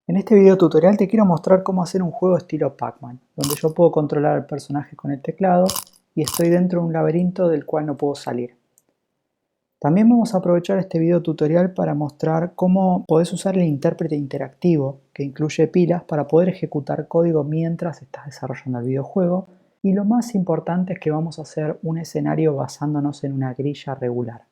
En este video tutorial te quiero mostrar cómo hacer un juego estilo Pac-Man, donde yo puedo controlar al personaje con el teclado y estoy dentro de un laberinto del cual no puedo salir. También vamos a aprovechar este video tutorial para mostrar cómo podés usar el intérprete interactivo, que incluye pilas para poder ejecutar código mientras estás desarrollando el videojuego. Y lo más importante es que vamos a hacer un escenario basándonos en una grilla regular.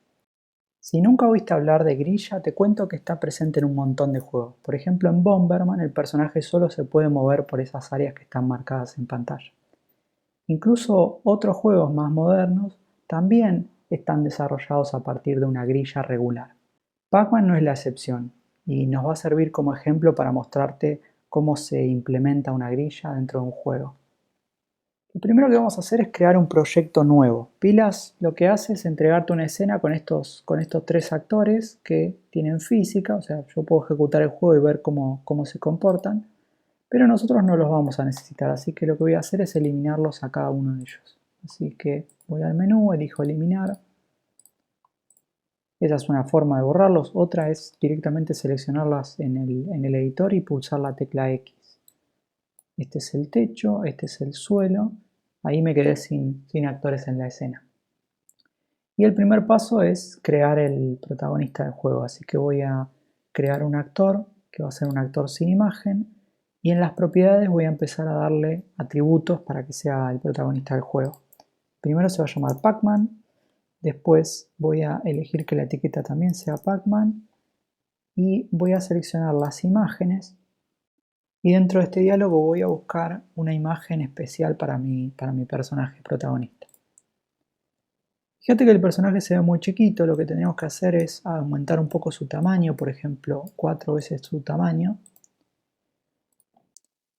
Si nunca oíste hablar de grilla, te cuento que está presente en un montón de juegos. Por ejemplo, en Bomberman el personaje solo se puede mover por esas áreas que están marcadas en pantalla. Incluso otros juegos más modernos también están desarrollados a partir de una grilla regular. Pac-Man no es la excepción y nos va a servir como ejemplo para mostrarte cómo se implementa una grilla dentro de un juego. Lo primero que vamos a hacer es crear un proyecto nuevo. Pilas lo que hace es entregarte una escena con estos tres actores que tienen física, o sea, yo puedo ejecutar el juego y ver cómo se comportan, pero nosotros no los vamos a necesitar, así que lo que voy a hacer es eliminarlos a cada uno de ellos. Así que voy al menú, elijo eliminar. Esa es una forma de borrarlos. Otra es directamente seleccionarlas en el editor y pulsar la tecla X. Este es el techo, este es el suelo. Ahí me quedé sin actores en la escena. Y el primer paso es crear el protagonista del juego. Así que voy a crear un actor, que va a ser un actor sin imagen. Y en las propiedades voy a empezar a darle atributos para que sea el protagonista del juego. Primero se va a llamar Pac-Man. Después voy a elegir que la etiqueta también sea Pac-Man. Y voy a seleccionar las imágenes. Y dentro de este diálogo voy a buscar una imagen especial para mi personaje protagonista. Fíjate que el personaje se ve muy chiquito, lo que tenemos que hacer es aumentar un poco su tamaño, por ejemplo 4 veces su tamaño.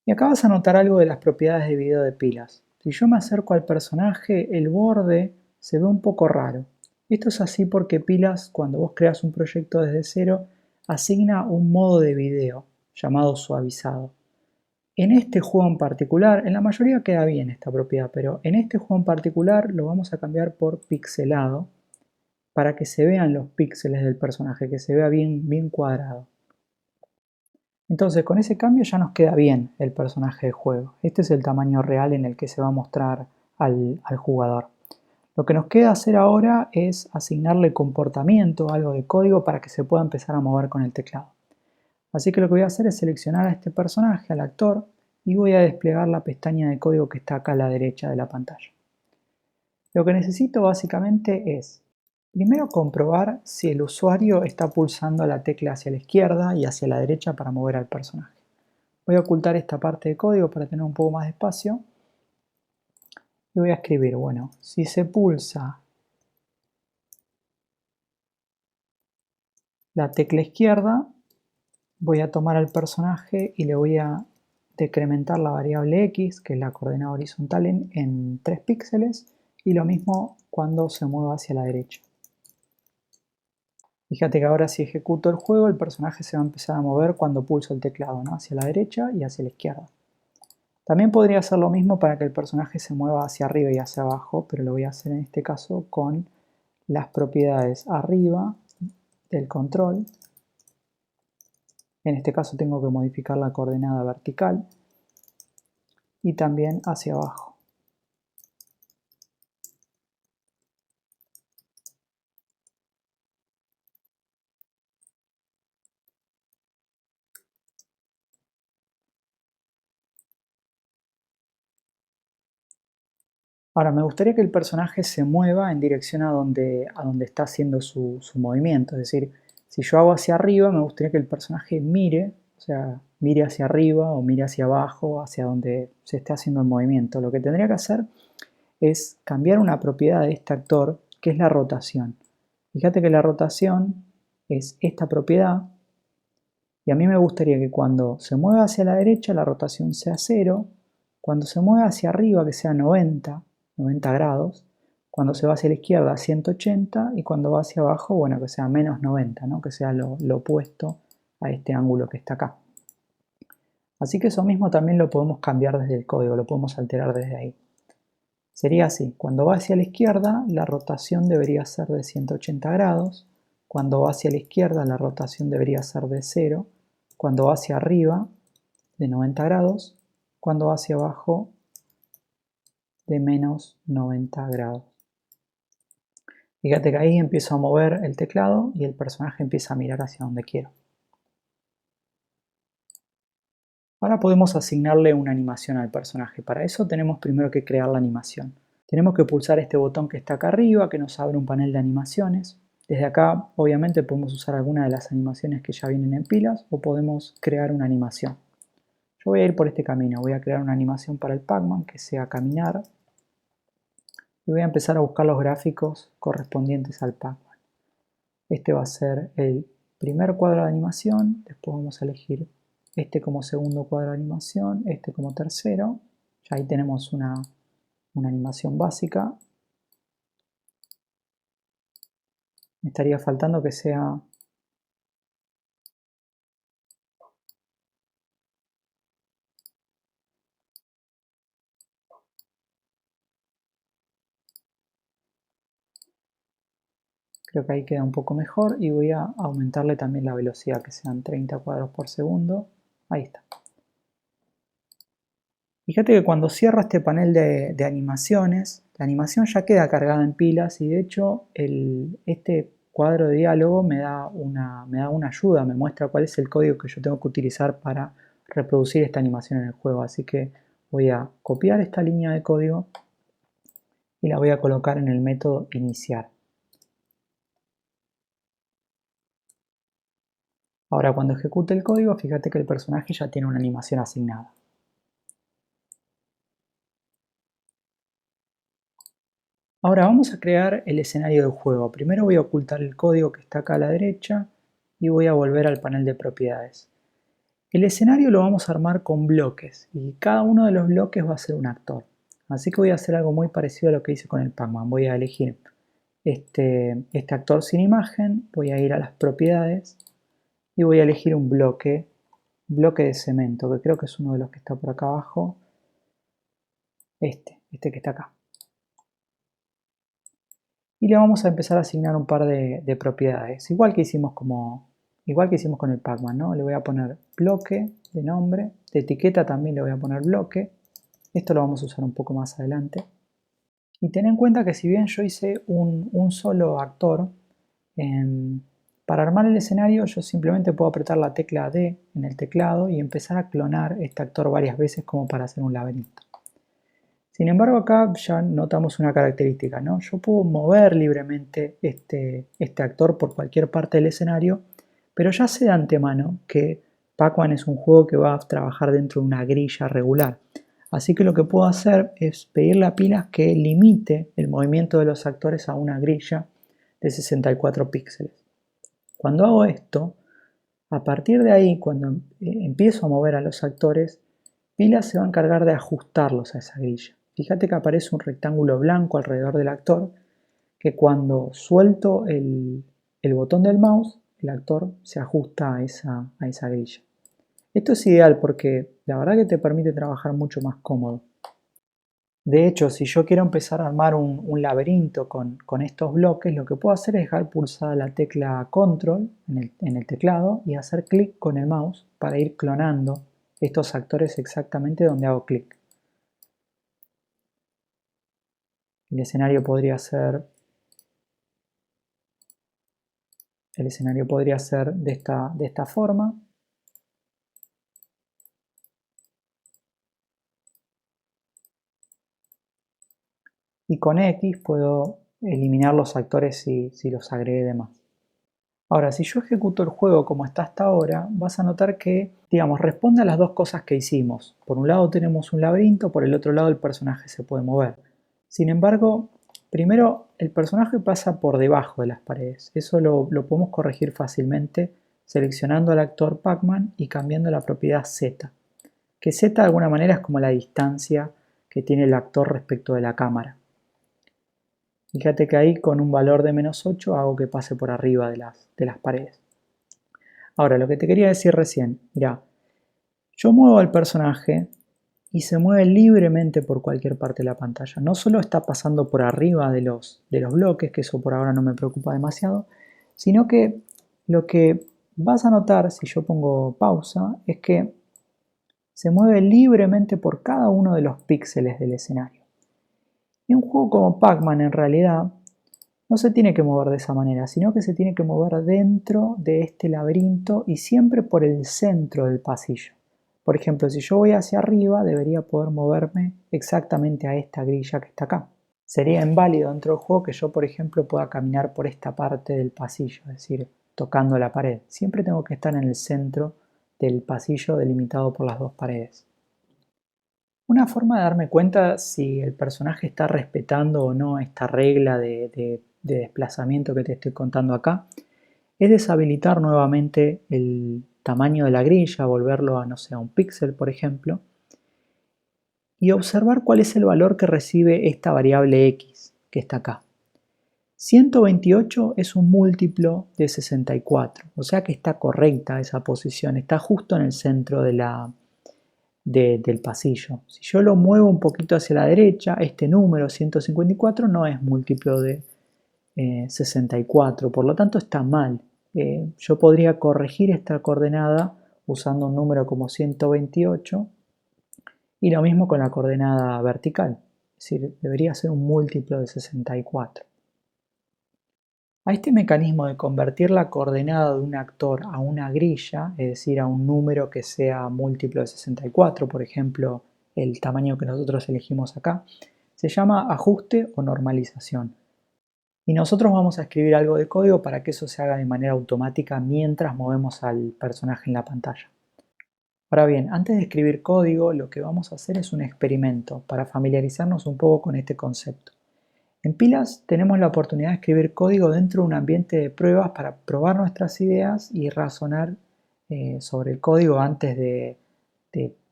Y acá vas a notar algo de las propiedades de video de pilas. Si yo me acerco al personaje, el borde se ve un poco raro. Esto es así porque pilas, cuando vos creas un proyecto desde cero, asigna un modo de video llamado suavizado. En este juego en particular, en la mayoría queda bien esta propiedad, pero en este juego en particular lo vamos a cambiar por pixelado para que se vean los píxeles del personaje, que se vea bien cuadrado. Entonces con ese cambio ya nos queda bien el personaje de juego. Este es el tamaño real en el que se va a mostrar al jugador. Lo que nos queda hacer ahora es asignarle comportamiento, algo de código para que se pueda empezar a mover con el teclado. Así que lo que voy a hacer es seleccionar a este personaje, al actor, y voy a desplegar la pestaña de código que está acá a la derecha de la pantalla. Lo que necesito básicamente es, primero comprobar si el usuario está pulsando la tecla hacia la izquierda y hacia la derecha para mover al personaje. Voy a ocultar esta parte de código para tener un poco más de espacio. Y voy a escribir, bueno, si se pulsa la tecla izquierda, voy a tomar al personaje y le voy a decrementar la variable x, que es la coordenada horizontal, en 3 píxeles, y lo mismo cuando se mueva hacia la derecha. Fíjate que ahora si ejecuto el juego, el personaje se va a empezar a mover cuando pulso el teclado, ¿no? Hacia la derecha y hacia la izquierda. También podría hacer lo mismo para que el personaje se mueva hacia arriba y hacia abajo, pero lo voy a hacer en este caso con las propiedades arriba del control. En este caso tengo que modificar la coordenada vertical y también hacia abajo. Ahora, me gustaría que el personaje se mueva en dirección a donde está haciendo su movimiento. Es decir, si yo hago hacia arriba, me gustaría que el personaje mire, o sea, mire hacia arriba o mire hacia abajo, hacia donde se esté haciendo el movimiento. Lo que tendría que hacer es cambiar una propiedad de este actor, que es la rotación. Fíjate que la rotación es esta propiedad, y a mí me gustaría que cuando se mueva hacia la derecha la rotación sea 0, cuando se mueva hacia arriba que sea 90 grados, cuando se va hacia la izquierda 180 y cuando va hacia abajo, bueno, que sea menos 90, ¿no? Que sea lo opuesto a este ángulo que está acá. Así que eso mismo también lo podemos cambiar desde el código, lo podemos alterar desde ahí. Sería así, cuando va hacia la izquierda la rotación debería ser de 180 grados, cuando va hacia la izquierda la rotación debería ser de 0, cuando va hacia arriba de 90 grados, cuando va hacia abajo de menos 90 grados. Fíjate que ahí empiezo a mover el teclado y el personaje empieza a mirar hacia donde quiero. Ahora podemos asignarle una animación al personaje. Para eso tenemos primero que crear la animación. Tenemos que pulsar este botón que está acá arriba, que nos abre un panel de animaciones. Desde acá, obviamente, podemos usar alguna de las animaciones que ya vienen en pilas o podemos crear una animación. Yo voy a ir por este camino. Voy a crear una animación para el Pac-Man que sea caminar. Y voy a empezar a buscar los gráficos correspondientes al Pac-Man. Este va a ser el primer cuadro de animación. Después vamos a elegir este como segundo cuadro de animación, este como tercero. Ya ahí tenemos una animación básica. Me estaría faltando que sea creo que ahí queda un poco mejor y voy a aumentarle también la velocidad, que sean 30 cuadros por segundo. Ahí está. Fíjate que cuando cierro este panel de animaciones, la animación ya queda cargada en pilas y de hecho este cuadro de diálogo me da una ayuda, me muestra cuál es el código que yo tengo que utilizar para reproducir esta animación en el juego. Así que voy a copiar esta línea de código y la voy a colocar en el método iniciar. Ahora cuando ejecute el código, fíjate que el personaje ya tiene una animación asignada. Ahora vamos a crear el escenario del juego. Primero voy a ocultar el código que está acá a la derecha y voy a volver al panel de propiedades. El escenario lo vamos a armar con bloques y cada uno de los bloques va a ser un actor. Así que voy a hacer algo muy parecido a lo que hice con el Pac-Man. Voy a elegir este actor sin imagen, voy a ir a las propiedades y voy a elegir un bloque de cemento, que creo que es uno de los que está por acá abajo. Este que está acá. Y le vamos a empezar a asignar un par de propiedades, igual que hicimos con el Pac-Man, ¿no? Le voy a poner bloque de nombre, de etiqueta también le voy a poner bloque. Esto lo vamos a usar un poco más adelante. Y ten en cuenta que si bien yo hice un solo actor, para armar el escenario yo simplemente puedo apretar la tecla D en el teclado y empezar a clonar este actor varias veces como para hacer un laberinto. Sin embargo, acá ya notamos una característica, ¿no? Yo puedo mover libremente este actor por cualquier parte del escenario, pero ya sé de antemano que Pac-Man es un juego que va a trabajar dentro de una grilla regular. Así que lo que puedo hacer es pedirle a pilas que limite el movimiento de los actores a una grilla de 64 píxeles. Cuando hago esto, a partir de ahí, cuando empiezo a mover a los actores, pilas se va a encargar de ajustarlos a esa grilla. Fíjate que aparece un rectángulo blanco alrededor del actor, que cuando suelto el botón del mouse, el actor se ajusta a esa grilla. Esto es ideal porque la verdad que te permite trabajar mucho más cómodo. De hecho, si yo quiero empezar a armar un laberinto con estos bloques, lo que puedo hacer es dejar pulsada la tecla Control en el teclado y hacer clic con el mouse para ir clonando estos actores exactamente donde hago clic. El escenario podría ser de esta forma. Y con X puedo eliminar los actores si los agregué de más. Ahora, si yo ejecuto el juego como está hasta ahora, vas a notar que, digamos, responde a las dos cosas que hicimos. Por un lado tenemos un laberinto, por el otro lado el personaje se puede mover. Sin embargo, primero el personaje pasa por debajo de las paredes. Eso lo podemos corregir fácilmente seleccionando al actor Pac-Man y cambiando la propiedad Z. Que Z de alguna manera es como la distancia que tiene el actor respecto de la cámara. Fíjate que ahí con un valor de -8 hago que pase por arriba de las paredes. Ahora, lo que te quería decir recién, mira, yo muevo al personaje y se mueve libremente por cualquier parte de la pantalla. No solo está pasando por arriba de los bloques, que eso por ahora no me preocupa demasiado, sino que lo que vas a notar, si yo pongo pausa, es que se mueve libremente por cada uno de los píxeles del escenario. Y un juego como Pac-Man en realidad no se tiene que mover de esa manera, sino que se tiene que mover dentro de este laberinto y siempre por el centro del pasillo. Por ejemplo, si yo voy hacia arriba, debería poder moverme exactamente a esta grilla que está acá. Sería inválido dentro del juego que yo, por ejemplo, pueda caminar por esta parte del pasillo, es decir, tocando la pared. Siempre tengo que estar en el centro del pasillo delimitado por las dos paredes. Una forma de darme cuenta si el personaje está respetando o no esta regla de desplazamiento que te estoy contando acá es deshabilitar nuevamente el tamaño de la grilla, volverlo a, no sé, a un píxel, por ejemplo, y observar cuál es el valor que recibe esta variable x que está acá. 128 es un múltiplo de 64, o sea que está correcta esa posición, está justo en el centro del pasillo. Si yo lo muevo un poquito hacia la derecha, este número 154 no es múltiplo de 64, por lo tanto está mal. Yo podría corregir esta coordenada usando un número como 128 y lo mismo con la coordenada vertical, es decir, debería ser un múltiplo de 64. A este mecanismo de convertir la coordenada de un actor a una grilla, es decir, a un número que sea múltiplo de 64, por ejemplo, el tamaño que nosotros elegimos acá, se llama ajuste o normalización. Y nosotros vamos a escribir algo de código para que eso se haga de manera automática mientras movemos al personaje en la pantalla. Ahora bien, antes de escribir código, lo que vamos a hacer es un experimento para familiarizarnos un poco con este concepto. En Pilas tenemos la oportunidad de escribir código dentro de un ambiente de pruebas para probar nuestras ideas y razonar sobre el código antes de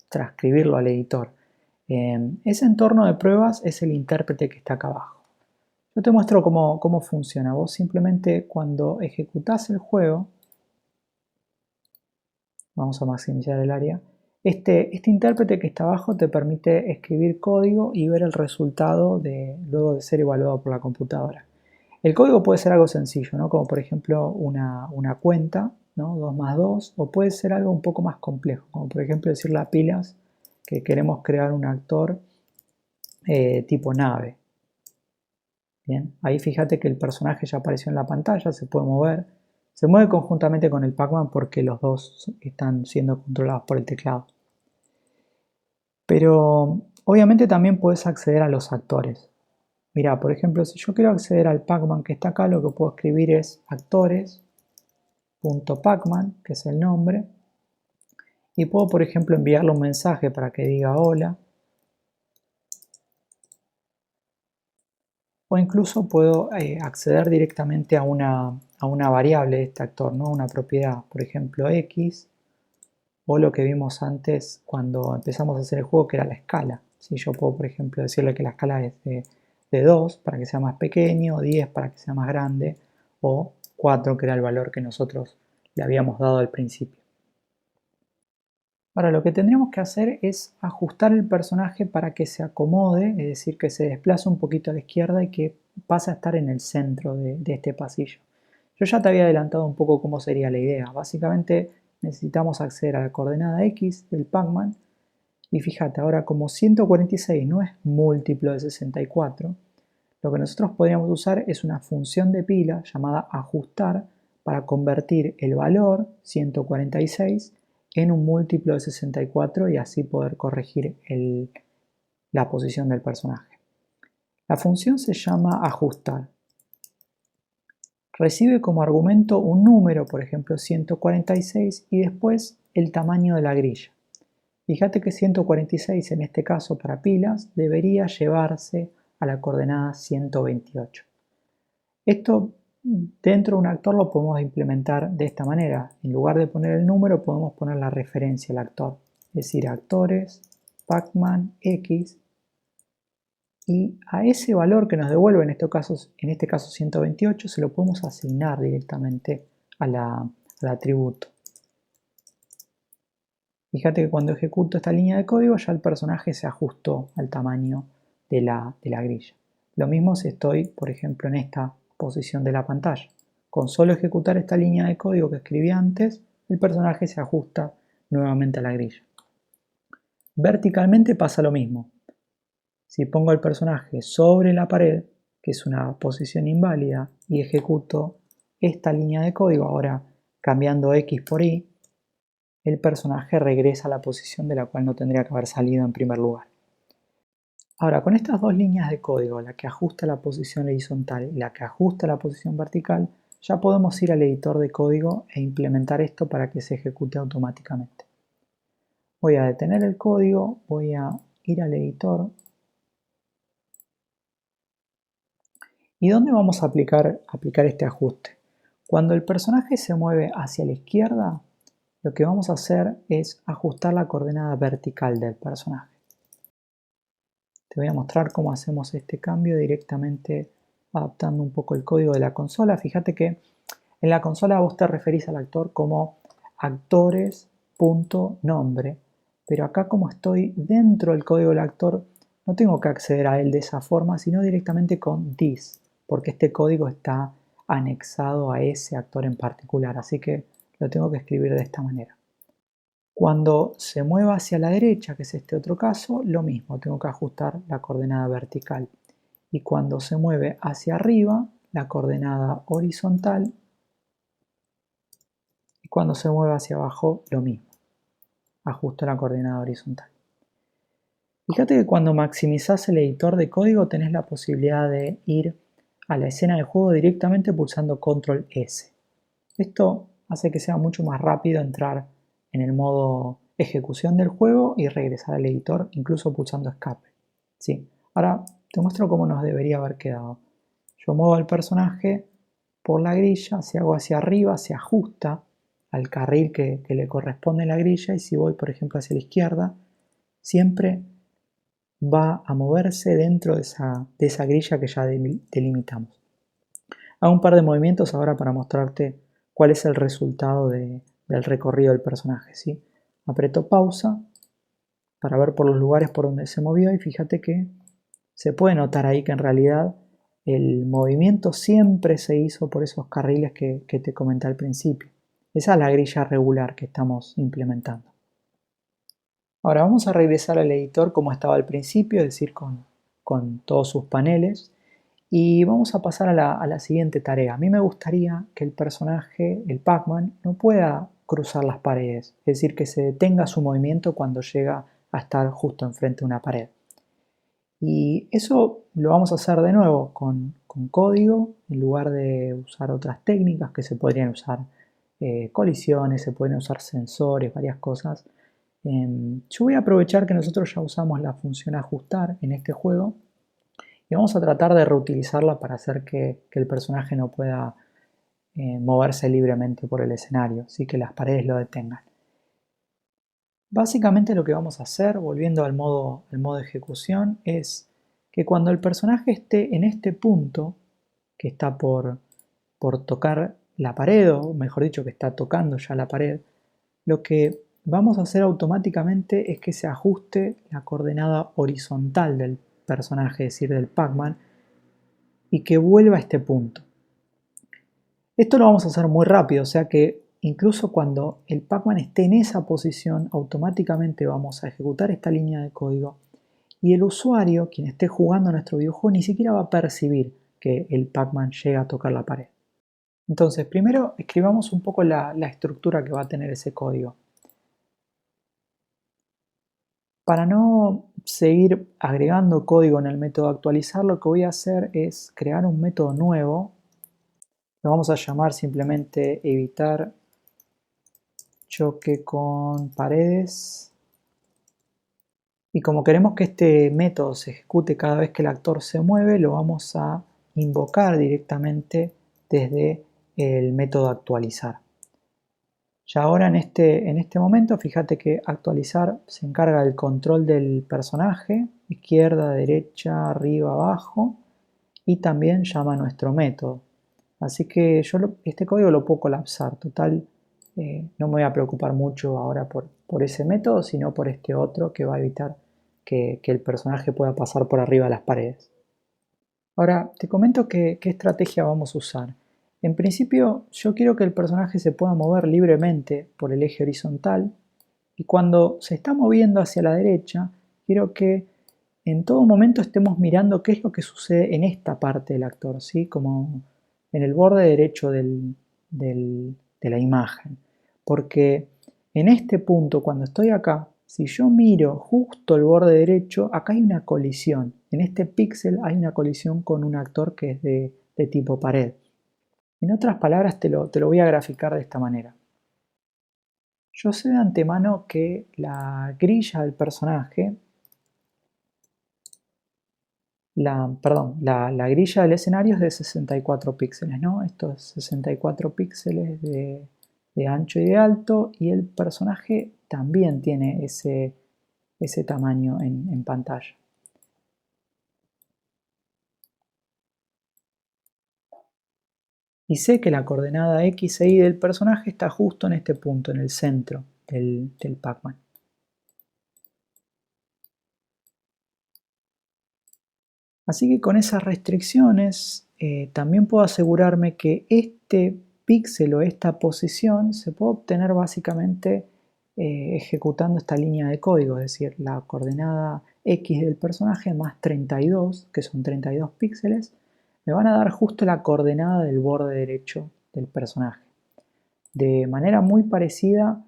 transcribirlo al editor. Ese entorno de pruebas es el intérprete que está acá abajo. Yo te muestro cómo funciona. Vos simplemente cuando ejecutás el juego, vamos a maximizar el área, este intérprete que está abajo te permite escribir código y ver el resultado luego de ser evaluado por la computadora. El código puede ser algo sencillo, ¿no? Como por ejemplo una cuenta, ¿no? 2 más 2, o puede ser algo un poco más complejo, como por ejemplo decirle a Pilas que queremos crear un actor tipo nave. Bien, ahí fíjate que el personaje ya apareció en la pantalla, se puede mover. Se mueve conjuntamente con el Pac-Man porque los dos están siendo controlados por el teclado. Pero obviamente también puedes acceder a los actores. Mira, por ejemplo, si yo quiero acceder al Pac-Man que está acá, lo que puedo escribir es actores.pacman, que es el nombre, y puedo, por ejemplo, enviarle un mensaje para que diga hola, o incluso puedo acceder directamente a una variable de este actor, ¿no? Una propiedad, por ejemplo, x, o lo que vimos antes cuando empezamos a hacer el juego, que era la escala. Si yo puedo, por ejemplo, decirle que la escala es de 2 para que sea más pequeño, 10 para que sea más grande, o 4 que era el valor que nosotros le habíamos dado al principio. Ahora lo que tendríamos que hacer es ajustar el personaje para que se acomode, es decir, que se desplace un poquito a la izquierda y que pase a estar en el centro de este pasillo. Yo ya te había adelantado un poco cómo sería la idea. Básicamente necesitamos acceder a la coordenada x del Pac-Man y fíjate, ahora como 146 no es múltiplo de 64, lo que nosotros podríamos usar es una función de pila llamada ajustar para convertir el valor 146 en un múltiplo de 64 y así poder corregir la posición del personaje. La función se llama ajustar. Recibe como argumento un número, por ejemplo 146, y después el tamaño de la grilla. Fíjate que 146 en este caso para pilas debería llevarse a la coordenada 128. Esto dentro de un actor lo podemos implementar de esta manera. En lugar de poner el número podemos poner la referencia al actor. Es decir, actores, Pac-Man, X. Y a ese valor que nos devuelve, en este caso 128, se lo podemos asignar directamente al atributo. Fíjate que cuando ejecuto esta línea de código ya el personaje se ajustó al tamaño de la grilla. Lo mismo si estoy, por ejemplo, en esta posición de la pantalla. Con solo ejecutar esta línea de código que escribí antes, el personaje se ajusta nuevamente a la grilla. Verticalmente pasa lo mismo. Si pongo el personaje sobre la pared, que es una posición inválida, y ejecuto esta línea de código, ahora cambiando X por Y, el personaje regresa a la posición de la cual no tendría que haber salido en primer lugar. Ahora, con estas dos líneas de código, la que ajusta la posición horizontal y la que ajusta la posición vertical, ya podemos ir al editor de código e implementar esto para que se ejecute automáticamente. Voy a detener el código, voy a ir al editor. ¿Y dónde vamos a aplicar este ajuste? Cuando el personaje se mueve hacia la izquierda, lo que vamos a hacer es ajustar la coordenada vertical del personaje. Te voy a mostrar cómo hacemos este cambio directamente adaptando un poco el código de la consola. Fíjate que en la consola vos te referís al actor como actores.nombre, pero acá como estoy dentro del código del actor, no tengo que acceder a él de esa forma, sino directamente con this, porque este código está anexado a ese actor en particular, así que lo tengo que escribir de esta manera. Cuando se mueva hacia la derecha, que es este otro caso, lo mismo, tengo que ajustar la coordenada vertical. Y cuando se mueve hacia arriba, la coordenada horizontal. Y cuando se mueve hacia abajo, lo mismo, ajusto la coordenada horizontal. Fíjate que cuando maximizás el editor de código tenés la posibilidad de ir a la escena de juego directamente pulsando Control S. Esto hace que sea mucho más rápido entrar en el modo ejecución del juego y regresar al editor, incluso pulsando escape. Sí. Ahora te muestro cómo nos debería haber quedado. Yo muevo al personaje por la grilla, si hago hacia arriba se ajusta al carril que le corresponde la grilla, y si voy por ejemplo hacia la izquierda, siempre va a moverse dentro de esa grilla que ya delimitamos. Hago un par de movimientos ahora para mostrarte cuál es el resultado del recorrido del personaje, ¿sí? Aprieto pausa para ver por los lugares por donde se movió y fíjate que se puede notar ahí que en realidad el movimiento siempre se hizo por esos carriles que te comenté al principio. Esa es la grilla regular que estamos implementando. Ahora vamos a regresar al editor como estaba al principio, es decir, con todos sus paneles. Y vamos a pasar a la siguiente tarea. A mí me gustaría que el personaje, el Pac-Man, no pueda cruzar las paredes, es decir, que se detenga su movimiento cuando llega a estar justo enfrente de una pared. Y eso lo vamos a hacer de nuevo con código, en lugar de usar otras técnicas que se podrían usar, colisiones, se pueden usar sensores, varias cosas. Yo voy a aprovechar que nosotros ya usamos la función ajustar en este juego y vamos a tratar de reutilizarla para hacer que el personaje no pueda moverse libremente por el escenario, así que las paredes lo detengan. Básicamente lo que vamos a hacer, volviendo al modo de ejecución, es que cuando el personaje esté en este punto, que está por tocar la pared, o mejor dicho, que está tocando ya la pared, lo que vamos a hacer automáticamente es que se ajuste la coordenada horizontal del personaje, es decir, del Pac-Man, y que vuelva a este punto. Esto lo vamos a hacer muy rápido, o sea que incluso cuando el Pac-Man esté en esa posición, automáticamente vamos a ejecutar esta línea de código y el usuario, quien esté jugando nuestro videojuego, ni siquiera va a percibir que el Pac-Man llega a tocar la pared. Entonces, primero escribamos un poco la estructura que va a tener ese código. Para no seguir agregando código en el método actualizar, lo que voy a hacer es crear un método nuevo. Lo vamos a llamar simplemente evitar choque con paredes. Y como queremos que este método se ejecute cada vez que el actor se mueve, lo vamos a invocar directamente desde el método actualizar. Ya ahora en este momento, fíjate que actualizar se encarga del control del personaje, izquierda, derecha, arriba, abajo, y también llama a nuestro método. Así que yo este código lo puedo colapsar, total, no me voy a preocupar mucho ahora por ese método, sino por este otro que va a evitar que el personaje pueda pasar por arriba de las paredes. Ahora, te comento qué estrategia vamos a usar. En principio yo quiero que el personaje se pueda mover libremente por el eje horizontal y cuando se está moviendo hacia la derecha quiero que en todo momento estemos mirando qué es lo que sucede en esta parte del actor, ¿sí? Como en el borde derecho de la imagen. Porque en este punto, cuando estoy acá, si yo miro justo el borde derecho, acá hay una colisión. En este píxel hay una colisión con un actor que es de tipo pared. En otras palabras, te lo voy a graficar de esta manera. Yo sé de antemano que la grilla del personaje, la grilla del escenario es de 64 píxeles, ¿no? Estos 64 píxeles de ancho y de alto, y el personaje también tiene ese tamaño en pantalla. Y sé que la coordenada X e Y del personaje está justo en este punto, en el centro del Pac-Man. Así que con esas restricciones también puedo asegurarme que este píxel o esta posición se puede obtener básicamente ejecutando esta línea de código, es decir, la coordenada X del personaje más 32, que son 32 píxeles, me van a dar justo la coordenada del borde derecho del personaje. De manera muy parecida,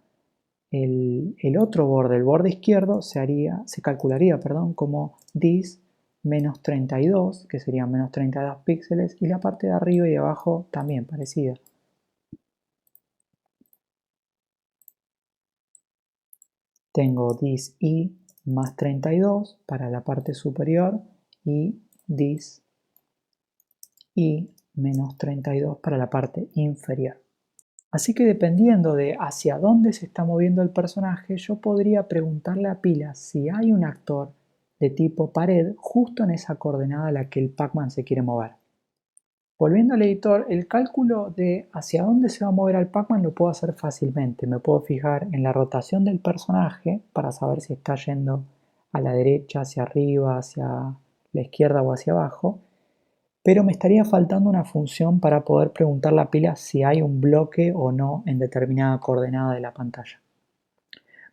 el otro borde, el borde izquierdo, se calcularía como dis menos 32, que serían menos 32 píxeles, y la parte de arriba y de abajo también parecida. Tengo dis y más 32 para la parte superior y dis y menos 32 para la parte inferior. Así que dependiendo de hacia dónde se está moviendo el personaje, yo podría preguntarle a Pila si hay un actor de tipo pared justo en esa coordenada a la que el Pac-Man se quiere mover. Volviendo al editor, el cálculo de hacia dónde se va a mover el Pac-Man lo puedo hacer fácilmente. Me puedo fijar en la rotación del personaje para saber si está yendo a la derecha, hacia arriba, hacia la izquierda o hacia abajo. Pero me estaría faltando una función para poder preguntarle a Pila si hay un bloque o no en determinada coordenada de la pantalla.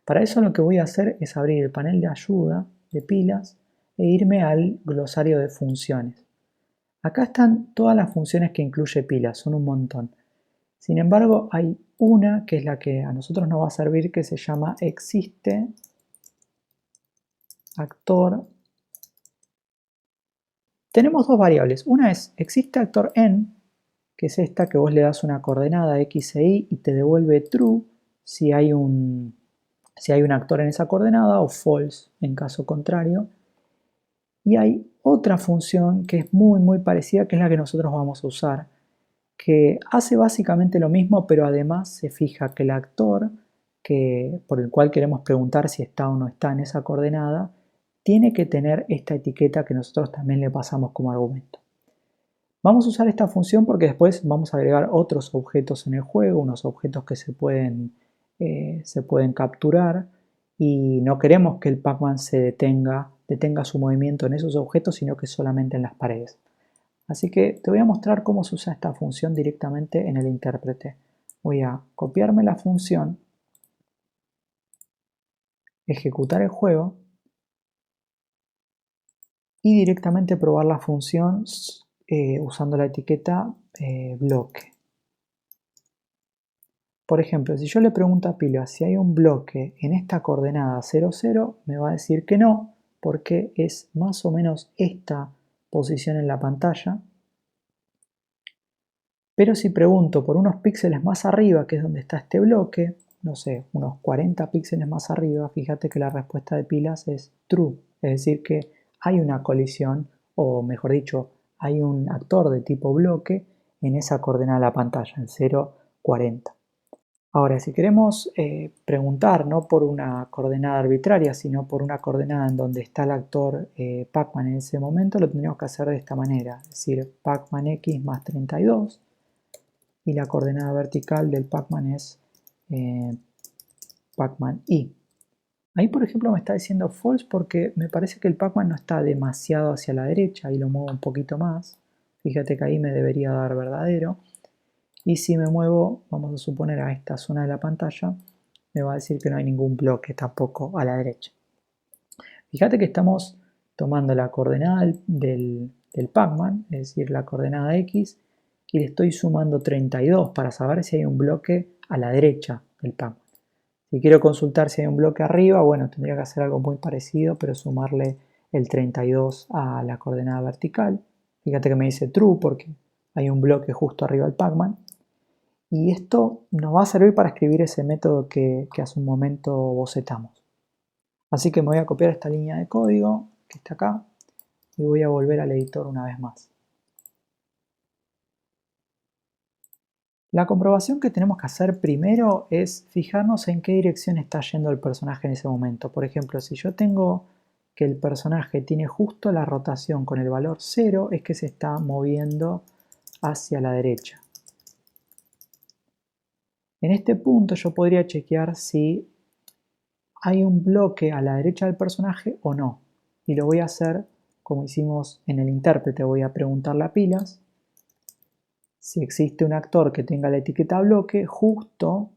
Para eso lo que voy a hacer es abrir el panel de ayuda de Pilas e irme al glosario de funciones. Acá están todas las funciones que incluye Pilas, son un montón. Sin embargo, hay una que es la que a nosotros nos va a servir, que se llama existe actor. Tenemos dos variables. Una es existe actor en, que es esta que vos le das una coordenada x e y y te devuelve true si hay un actor en esa coordenada o false en caso contrario. Y hay otra función que es muy parecida, que es la que nosotros vamos a usar, que hace básicamente lo mismo, pero además se fija que el actor por el cual queremos preguntar si está o no está en esa coordenada, tiene que tener esta etiqueta que nosotros también le pasamos como argumento. Vamos a usar esta función porque después vamos a agregar otros objetos en el juego, unos objetos que se pueden capturar, y no queremos que el Pac-Man detenga su movimiento en esos objetos, sino que solamente en las paredes. Así que te voy a mostrar cómo se usa esta función directamente en el intérprete. Voy a copiarme la función, ejecutar el juego y directamente probar la función usando la etiqueta bloque. Por ejemplo, si yo le pregunto a Pila si hay un bloque en esta coordenada 00, me va a decir que no, porque es más o menos esta posición en la pantalla. Pero si pregunto por unos píxeles más arriba, que es donde está este bloque, no sé, unos 40 píxeles más arriba, fíjate que la respuesta de Pilas es true, es decir que hay una colisión, o mejor dicho, hay un actor de tipo bloque en esa coordenada de la pantalla, en 0,40. Ahora, si queremos preguntar no por una coordenada arbitraria, sino por una coordenada en donde está el actor Pac-Man en ese momento, lo tendríamos que hacer de esta manera, es decir, Pac-Man X más 32, y la coordenada vertical del Pac-Man es Pac-Man Y. Ahí, por ejemplo, me está diciendo false porque me parece que el Pac-Man no está demasiado hacia la derecha, y lo muevo un poquito más. Fíjate que ahí me debería dar verdadero. Y si me muevo, vamos a suponer, a esta zona de la pantalla, me va a decir que no hay ningún bloque tampoco a la derecha. Fíjate que estamos tomando la coordenada del Pac-Man, es decir, la coordenada X, y le estoy sumando 32 para saber si hay un bloque a la derecha del Pac-Man. Si quiero consultar si hay un bloque arriba, bueno, tendría que hacer algo muy parecido, pero sumarle el 32 a la coordenada vertical. Fíjate que me dice true porque hay un bloque justo arriba del Pac-Man. Y esto nos va a servir para escribir ese método que hace un momento bocetamos. Así que me voy a copiar esta línea de código que está acá y voy a volver al editor una vez más. La comprobación que tenemos que hacer primero es fijarnos en qué dirección está yendo el personaje en ese momento. Por ejemplo, si yo tengo que el personaje tiene justo la rotación con el valor 0, es que se está moviendo hacia la derecha. En este punto yo podría chequear si hay un bloque a la derecha del personaje o no. Y lo voy a hacer como hicimos en el intérprete. Voy a preguntarle a pilas si existe un actor que tenga la etiqueta bloque justo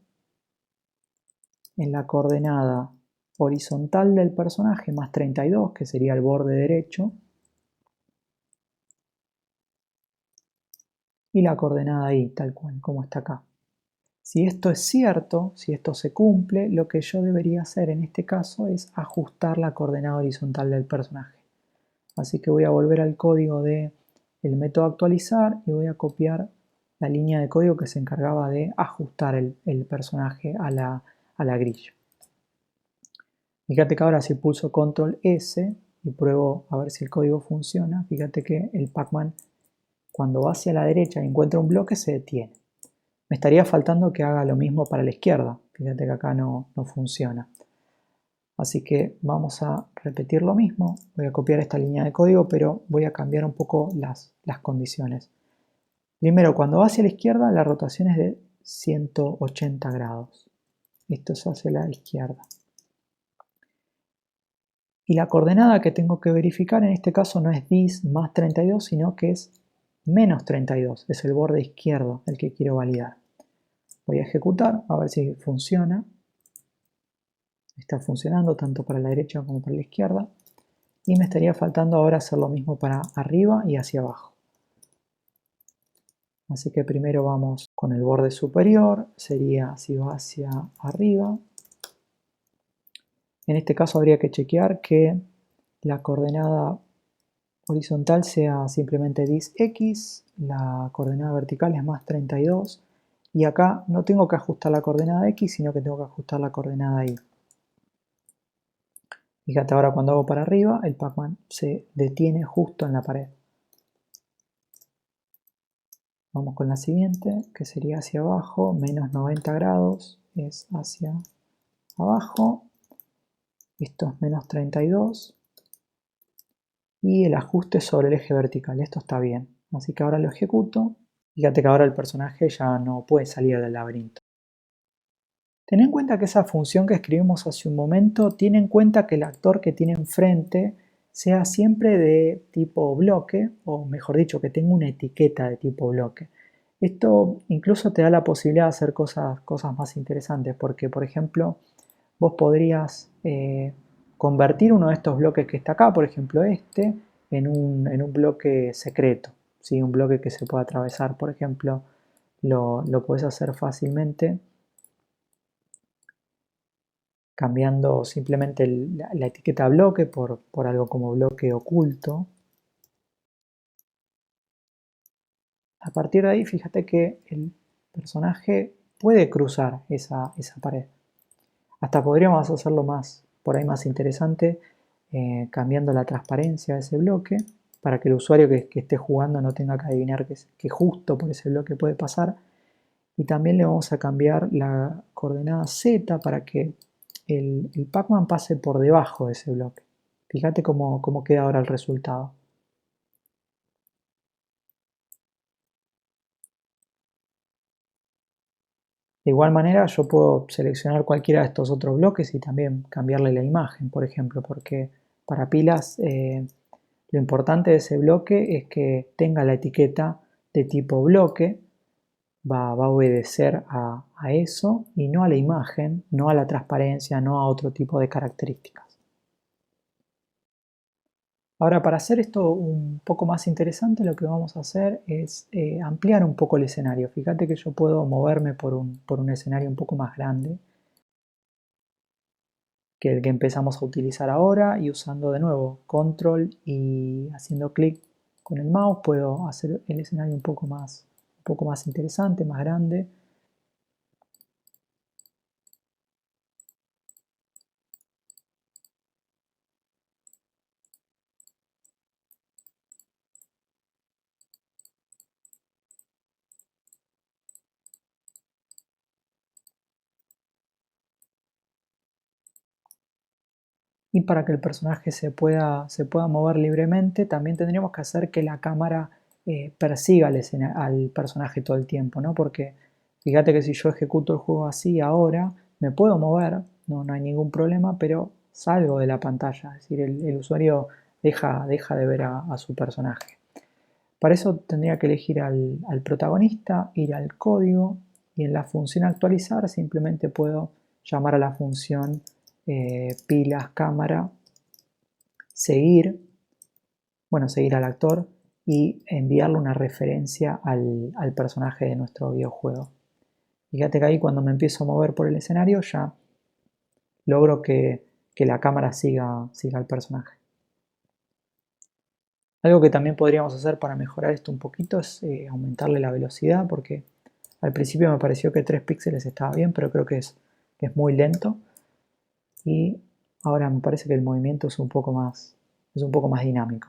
en la coordenada horizontal del personaje más 32, que sería el borde derecho, y la coordenada y, tal cual, como está acá. Si esto es cierto, si esto se cumple, lo que yo debería hacer en este caso es ajustar la coordenada horizontal del personaje. Así que voy a volver al código del método actualizar y voy a copiar la línea de código que se encargaba de ajustar el personaje a la grilla. Fíjate que ahora si pulso Control S y pruebo a ver si el código funciona, fíjate que el Pac-Man cuando va hacia la derecha y encuentra un bloque se detiene. Me estaría faltando que haga lo mismo para la izquierda. Fíjate que acá no funciona. Así que vamos a repetir lo mismo. Voy a copiar esta línea de código, pero voy a cambiar un poco las condiciones. Primero, cuando va hacia la izquierda, la rotación es de 180 grados. Esto es hacia la izquierda. Y la coordenada que tengo que verificar en este caso no es dis más 32, sino que es menos 32. Es el borde izquierdo el que quiero validar. Voy a ejecutar a ver si funciona. Está funcionando tanto para la derecha como para la izquierda. Y me estaría faltando ahora hacer lo mismo para arriba y hacia abajo. Así que primero vamos con el borde superior. Sería si va hacia arriba. En este caso habría que chequear que la coordenada horizontal sea simplemente dis x, la coordenada vertical es más 32 y acá no tengo que ajustar la coordenada x, sino que tengo que ajustar la coordenada y. Fíjate ahora cuando hago para arriba, el Pac-Man se detiene justo en la pared. Vamos con la siguiente, que sería hacia abajo, menos 90 grados, es hacia abajo. Esto es menos 32. Y el ajuste sobre el eje vertical, esto está bien. Así que ahora lo ejecuto. Fíjate que ahora el personaje ya no puede salir del laberinto. Ten en cuenta que esa función que escribimos hace un momento tiene en cuenta que el actor que tiene enfrente sea siempre de tipo bloque, o mejor dicho, que tenga una etiqueta de tipo bloque. Esto incluso te da la posibilidad de hacer cosas más interesantes, porque por ejemplo, vos podrías convertir uno de estos bloques que está acá, por ejemplo este, en un bloque secreto, ¿sí? Un bloque que se puede atravesar, por ejemplo, lo podés hacer fácilmente cambiando simplemente la etiqueta bloque por algo como bloque oculto. A partir de ahí, fíjate que el personaje puede cruzar esa pared. Hasta podríamos hacerlo por ahí más interesante, cambiando la transparencia de ese bloque, para que el usuario que esté jugando no tenga que adivinar que justo por ese bloque puede pasar. Y también le vamos a cambiar la coordenada Z para que el Pac-Man pase por debajo de ese bloque. Fíjate cómo queda ahora el resultado. De igual manera yo puedo seleccionar cualquiera de estos otros bloques y también cambiarle la imagen, por ejemplo, porque para pilas lo importante de ese bloque es que tenga la etiqueta de tipo bloque. va a obedecer a eso y no a la imagen, no a la transparencia, no a otro tipo de características. Ahora, para hacer esto un poco más interesante, lo que vamos a hacer es ampliar un poco el escenario. Fíjate que yo puedo moverme por un escenario un poco más grande que el que empezamos a utilizar ahora, y usando de nuevo control y haciendo clic con el mouse puedo hacer el escenario un poco más interesante, más grande. Y para que el personaje se pueda mover libremente, también tendríamos que hacer que la cámara persiga al personaje todo el tiempo, ¿no? Porque fíjate que si yo ejecuto el juego así ahora, me puedo mover, no hay ningún problema, pero salgo de la pantalla, es decir, el usuario deja de ver a su personaje. Para eso tendría que elegir al protagonista, ir al código, y en la función actualizar simplemente puedo llamar a la función pilas cámara, seguir al actor y enviarle una referencia al personaje de nuestro videojuego. Fíjate que ahí cuando me empiezo a mover por el escenario ya logro que la cámara siga al personaje. Algo que también podríamos hacer para mejorar esto un poquito es aumentarle la velocidad, porque al principio me pareció que 3 píxeles estaba bien, pero creo que es muy lento. Y ahora me parece que el movimiento es un poco más dinámico.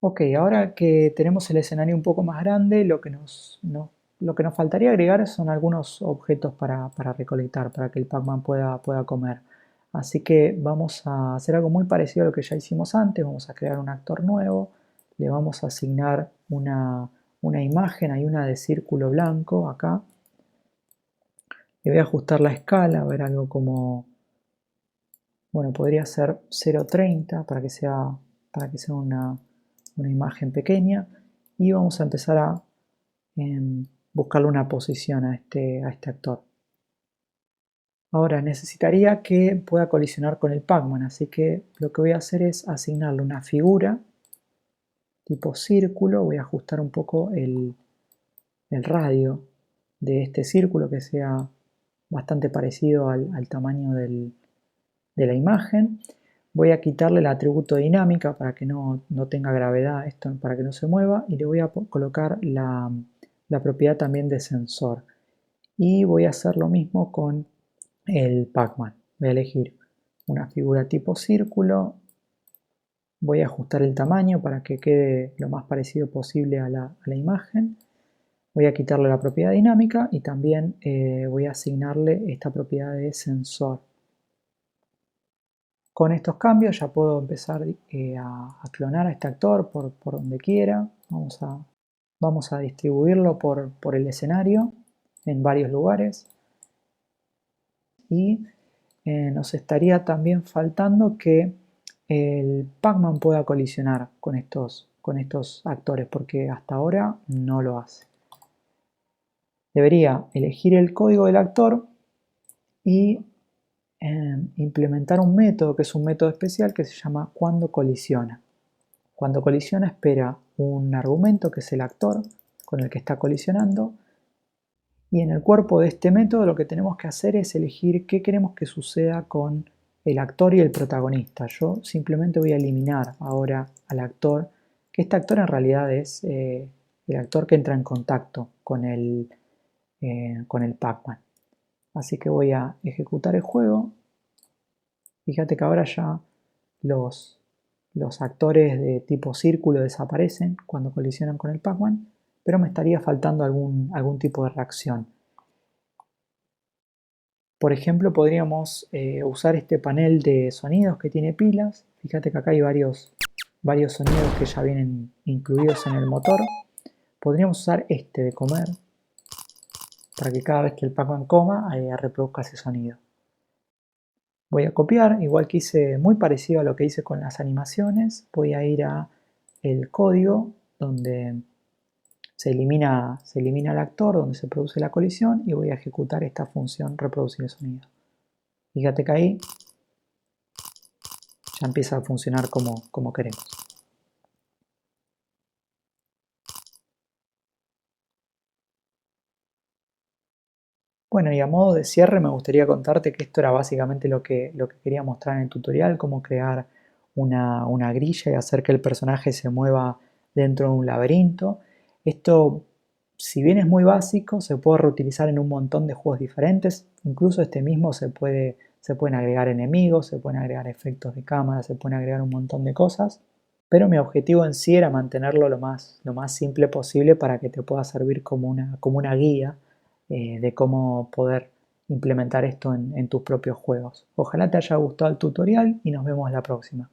Ok, ahora que tenemos el escenario un poco más grande, lo que nos faltaría agregar son algunos objetos para recolectar, para que el Pac-Man pueda comer. Así que vamos a hacer algo muy parecido a lo que ya hicimos antes. Vamos a crear un actor nuevo, le vamos a asignar una imagen, hay una de círculo blanco acá. Le voy a ajustar la escala, a ver algo como, bueno, podría ser 0,30 para que sea una imagen pequeña, y vamos a empezar a buscarle una posición a este actor. Ahora necesitaría que pueda colisionar con el Pac-Man, así que lo que voy a hacer es asignarle una figura tipo círculo. Voy a ajustar un poco el radio de este círculo, que sea bastante parecido al tamaño de la imagen. Voy a quitarle el atributo dinámica para que no tenga gravedad, esto para que no se mueva, y le voy a colocar la propiedad también de sensor. Y voy a hacer lo mismo con el Pac-Man. Voy a elegir una figura tipo círculo, voy a ajustar el tamaño para que quede lo más parecido posible a la imagen. Voy a quitarle la propiedad dinámica y también voy a asignarle esta propiedad de sensor. Con estos cambios ya puedo empezar a clonar a este actor por donde quiera. Vamos a distribuirlo por el escenario en varios lugares. Y nos estaría también faltando que el Pac-Man pueda colisionar con estos actores, porque hasta ahora no lo hace. Debería elegir el código del actor y implementar un método que es un método especial que se llama cuando colisiona. Cuando colisiona espera un argumento que es el actor con el que está colisionando, y en el cuerpo de este método lo que tenemos que hacer es elegir qué queremos que suceda con el actor y el protagonista. Yo simplemente voy a eliminar ahora al actor, que este actor en realidad es el actor que entra en contacto con el Pac-Man. Así que voy a ejecutar el juego. Fíjate que ahora ya los actores de tipo círculo desaparecen cuando colisionan con el Pac-Man, pero me estaría faltando algún tipo de reacción. Por ejemplo, podríamos usar este panel de sonidos que tiene pilas. Fíjate que acá hay varios sonidos que ya vienen incluidos en el motor. Podríamos usar este de comer para que cada vez que el Pac-Man coma reproduzca ese sonido. Voy a copiar, igual que hice, muy parecido a lo que hice con las animaciones. Voy a ir a el código donde se elimina el actor donde se produce la colisión y voy a ejecutar esta función reproducir el sonido. Fíjate que ahí ya empieza a funcionar como queremos. Bueno, y a modo de cierre me gustaría contarte que esto era básicamente lo que quería mostrar en el tutorial, cómo crear una grilla y hacer que el personaje se mueva dentro de un laberinto. Esto, si bien es muy básico, se puede reutilizar en un montón de juegos diferentes. Incluso este mismo se pueden agregar enemigos, se pueden agregar efectos de cámara, se pueden agregar un montón de cosas. Pero mi objetivo en sí era mantenerlo lo más simple posible para que te pueda servir como una guía de cómo poder implementar esto en tus propios juegos. Ojalá te haya gustado el tutorial y nos vemos la próxima.